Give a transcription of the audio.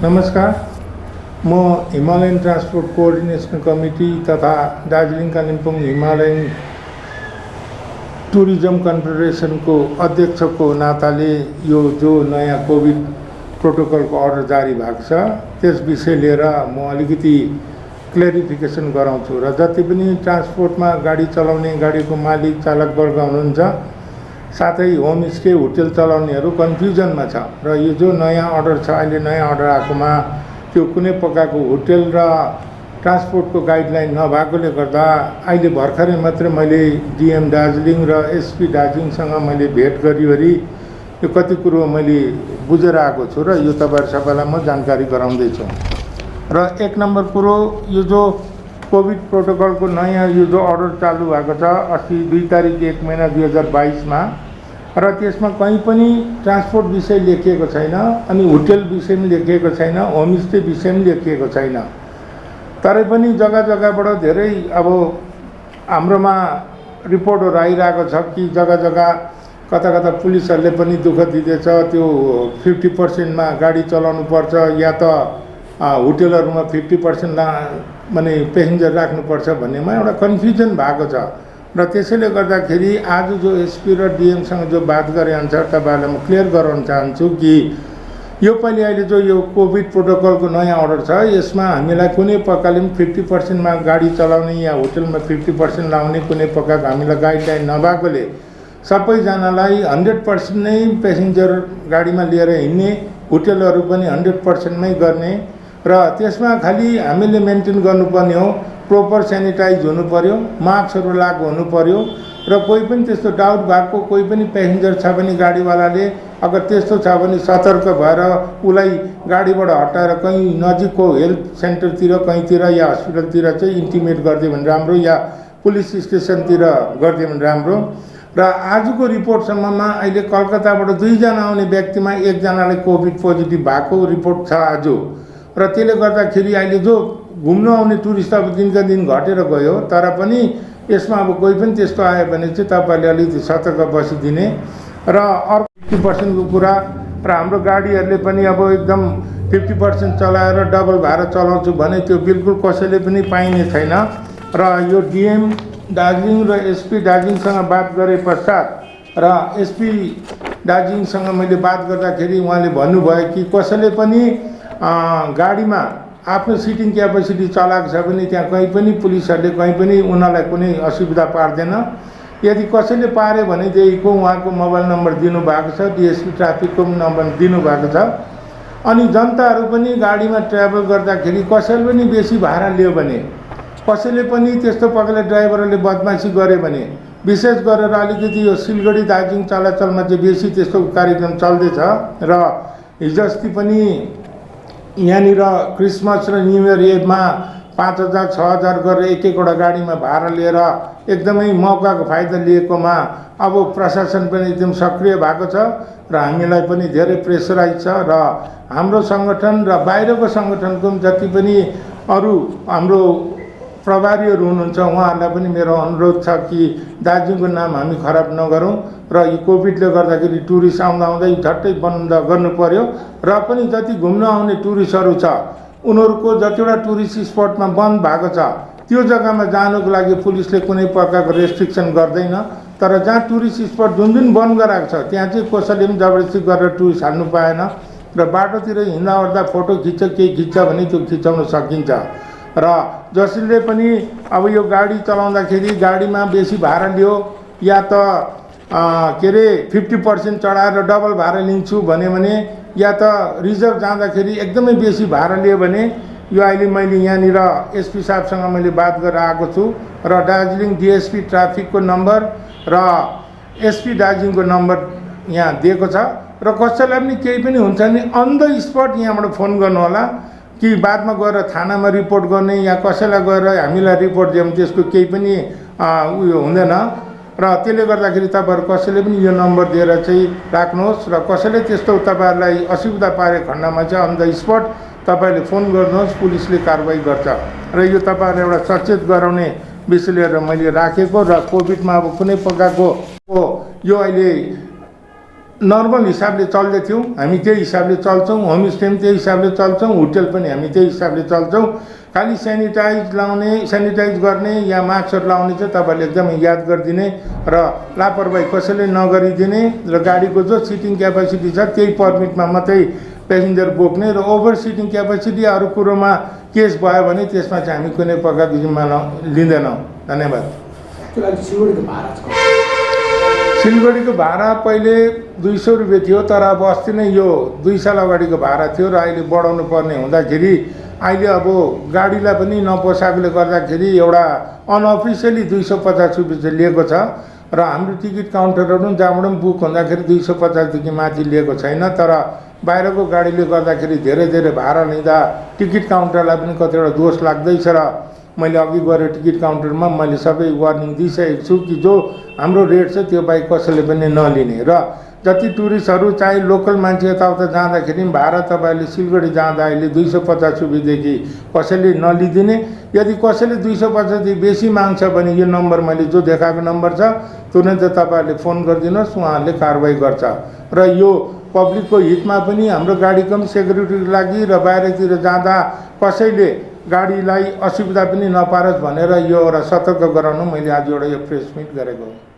नमस्कार, म Himalayan transport coordination committee तथा दार्जिलिङ कालिम्पोङ हिमालयन टुरिज्म कन्फेडरेसनको अध्यक्षको नाताले यो जो नयाँ कोभिड प्रोटोकलको अर्डर जारी भएको छ त्यस विषय लिएर म अलिकति क्ल्यारिफिकेसन गराउँछु र जति पनि ट्रान्सपोर्टमा गाडी चलाउने गाडीको मालिक चालक वर्ग हुनुहुन्छ साथै होमस्टे होटल चलाउनेहरू कन्फ्युजनमा छ र यो जो नयाँ अर्डर छ अहिले नयाँ अर्डर आएकोमा त्यो कुनै प्रकारको होटल र ट्रान्सपोर्टको गाइडलाइन नभएकोले गर्दा अहिले भर्खरै मात्रै मैले डिएम दार्जिलिङ र एसपी दार्जिलिङसँग मैले भेट गरिवरी यो कति कुरो मैले बुझेर आएको छु र यो तपाईँहरू सबैलाई म जानकारी गराउँदैछु। र एक नम्बर कुरो, यो जो कोभिड प्रोटोकलको नयाँ यो जो अर्डर चालू भएको छ अस्ति 2 तारिक 1 महिना 2022मा र त्यसमा कहीँ पनि ट्रान्सपोर्ट विषय लेखिएको छैन, अनि होटल विषयमा लेखिएको छैन, होमस्टे विषयमा लेखिएको छैन। तरै पनि जग्गा जग्गाबाट धेरै अब हाम्रोमा रिपोर्टहरू आइरहेको छ कि जग्गा जग्गा कता कता पुलिसहरूले पनि दुःख दिँदैछ, त्यो 50% मा गाडी चलाउनु पर्छ या त होटलहरूमा 50% माने पेसेन्जर राख्नुपर्छ भन्नेमा एउटा कन्फ्युजन भएको छ र त्यसैले गर्दाखेरि आज जो एसपी र डिएमसँग जो बात गरे अनुसार तपाईँहरूलाई म क्लियर गराउन चाहन्छु कि यो पालि अहिले जो यो कोभिड प्रोटोकलको नयाँ अर्डर छ यसमा हामीलाई कुनै प्रकारले 50% मा गाडी चलाउने या होटलमा 50% लाउने कुनै प्रकारको हामीलाई गाइडलाइन नभएकोले सबैजनालाई 100% नै पेसेन्जर गाडीमा लिएर हिँड्ने, होटलहरू पनि 100% मै गर्ने र त्यसमा खालि हामीले मेन्टेन गर्नुपर्ने हो प्रोपर सेनिटाइज हुनु पर्यो, मास्कहरू लागु हुनु पर्यो र कोही पनि त्यस्तो डाउट भएको कोही पनि पेसेन्जर छ भने गाडीवालाले अगर त्यस्तो छ भने सतर्क भएर उसलाई गाडीबाट हटाएर कहीँ नजिकको हेल्थ सेन्टरतिर कहीँतिर या हस्पिटलतिर चाहिँ इन्टिमेट गरिदियो भने राम्रो या पुलिस स्टेसनतिर गरिदियो भने राम्रो। र आजको रिपोर्टसम्ममा अहिले कलकत्ताबाट 2 जना आउने व्यक्तिमा 1 जनालाई कोभिड पोजिटिभ भएको रिपोर्ट छ आज र त्यसले गर्दाखेरि अहिले जो घुम्न आउने टुरिस्ट अब दिनका दिन घटेर गयो, तर पनि यसमा अब कोही पनि त्यस्तो आयो भने चाहिँ तपाईँले अलिकति सतर्क बसिदिने र अर्को 50% को कुरा र हाम्रो गाडीहरूले पनि अब एकदम 50% चलाएर डबल भाडा चलाउँछु भने त्यो बिल्कुल कसैले पनि पाइने छैन र यो डिएम दार्जिलिङ र एसपी दार्जिलिङसँग बात गरे पश्चात र एसपी दार्जिलिङसँग मैले बात गर्दाखेरि उहाँले भन्नुभयो कि कसैले पनि गाडीमा आफ्नो सिटिङ क्यापेसिटी चलाएको छ भने त्यहाँ कहीँ पनि पुलिसहरूले कहीँ पनि उनीहरूलाई कुनै असुविधा पार्दैन। यदि कसैले पार्यो भनेदेखिको उहाँको मोबाइल नम्बर दिनुभएको छ, डिएसपी ट्राफिकको नम्बर दिनुभएको छ। अनि जनताहरू पनि गाडीमा ट्राभल गर्दाखेरि कसैले पनि बेसी भाडा लियो भने, कसैले पनि त्यस्तो प्रकारले ड्राइभरहरूले बदमासी गरे भने, विशेष गरेर अलिकति यो सिलगढी दार्जिलिङ चलाचलमा चाहिँ बेसी त्यस्तो कार्यक्रम चल्दैछ र हिजो अस्ति पनि यहाँनिर क्रिसमस र न्यू इयर इभमा 5000 6000 गरेर एक-एकवटा गाडीमा भाडा लिएर एकदमै मौकाको फाइदा लिएकोमा अब प्रशासन पनि एकदम सक्रिय भएको छ र हामीलाई पनि धेरै प्रेसराइज छ र हाम्रो सङ्गठन र बाहिरको सङ्गठनको जति पनि अरू हाम्रो प्रभारीहरू हुनुहुन्छ उहाँहरूलाई पनि मेरो अनुरोध छ कि दार्जिलिङको नाम हामी खराब नगरौँ र यो कोभिडले गर्दाखेरि टुरिस्ट आउँदै झट्टै बन्द गर्नु पर्यो र पनि जति घुम्न आउने टुरिस्टहरू छ उनीहरूको जतिवटा टुरिस्ट स्पटमा बन्द भएको छ त्यो जग्गामा जानुको लागि पुलिसले कुनै प्रकारको रेस्ट्रिक्सन गर्दैन, तर जहाँ टुरिस्ट स्पट जुन जुन बन्द गराएको छ त्यहाँ चाहिँ कसैले पनि जबरजस्ती गरेर टुरिस्ट हाल्नु पाएन र बाटोतिर हिँड्दा ओर्दा फोटो खिच्छ केही खिच्छ भने त्यो खिचाउन सकिन्छ र जसले पनि अब यो गाडी चलाउँदाखेरि गाडीमा बेसी भाडा लियो या त के अरे 50% चढाएर डबल भाडा लिन्छु भने या त रिजर्भ जाँदाखेरि एकदमै बेसी भाडा लियो भने यो अहिले मैले यहाँनिर एसपी साहबसँग मैले बात गरेर आएको छु र दार्जिलिङ डिएसपी ट्राफिकको नम्बर र एसपी दार्जिलिङको नम्बर यहाँ दिएको छ र कसैलाई पनि केही पनि हुन्छ भने अन द स्पट यहाँबाट फोन गर्नु होला कि बादमा गएर थानामा रिपोर्ट गर्ने या कसैलाई गएर हामीलाई रिपोर्ट दियौँ त्यसको केही पनि उयो हुँदैन र त्यसले गर्दाखेरि तपाईँहरू कसैले पनि यो नम्बर दिएर चाहिँ राख्नुहोस् र कसैले त्यस्तो तपाईँहरूलाई असुविधा पारेको खण्डमा चाहिँ अन द स्पट तपाईँले फोन गर्नुहोस्, पुलिसले कारवाही गर्छ र यो तपाईँहरूलाई एउटा सचेत गराउने विषय लिएर मैले राखेको र कोभिडमा अब कुनै प्रकारको यो अहिले नर्मल हिसाबले चल्दै थियौँ, हामी त्यही हिसाबले चल्छौँ। होमस्टे पनि त्यही हिसाबले चल्छौँ, होटल पनि हामी त्यही हिसाबले चल्छौँ। खालि सेनिटाइज गर्ने या मास्कहरू लाउने चाहिँ तपाईँहरूले एकदमै याद गरिदिने र लापरवाही कसैले नगरिदिने र गाडीको जो सिटिङ क्यापेसिटी छ त्यही परमिटमा मात्रै पेसेन्जर बोक्ने र ओभर सिटिङ क्यापेसिटी अरू कुरोमा केस भयो भने त्यसमा चाहिँ हामी कुनै प्रकारको जिम्मा लिँदैनौँ। धन्यवाद। सिलगढीको भाडा पहिले 200 रुपियाँ थियो, तर अब अस्ति नै यो 2 साल अगाडिको भाडा थियो र अहिले बढाउनु पर्ने हुँदाखेरि अहिले अब गाडीलाई पनि नपोसाएकोले गर्दाखेरि एउटा अनअफिसियली 250 रुपियाँ चाहिँ लिएको छ र हाम्रो टिकट काउन्टरहरू जहाँबाट पनि बुक हुँदाखेरि 250 देखि माथि लिएको छैन। तर बाहिरको गाडीले गर्दाखेरि धेरै भाडा लिँदा टिकट काउन्टरलाई पनि कतिवटा दोष लाग्दैछ र मैले अघि गएर टिकट काउन्टरमा मैले सबै वार्निङ दिइसकेको छु कि जो हाम्रो रेट छ त्यो बाहेक कसैले पनि नलिने र जति टुरिस्टहरू चाहे लोकल मान्छे यताउता जाँदाखेरि पनि भाडा तपाईँहरूले सिलगढी जाँदा अहिले 250 रुपियाँदेखि कसैले नलिदिने। यदि कसैले 250 देखि बेसी माग्छ भने यो नम्बर मैले जो देखाएको नम्बर छ तुरन्तै तपाईँहरूले फोन गरिदिनुहोस्, उहाँहरूले कारवाही गर्छ। र यो पब्लिकको हितमा पनि हाम्रो गाडीको पनि सेक्युरिटीको लागि र बाहिरतिर जाँदा कसैले गाडीलाई असुविधा पनि नपारोस् भनेर यो एउटा सतर्क गराउनु मैले आज एउटा यो प्रेस मिट गरेको हो।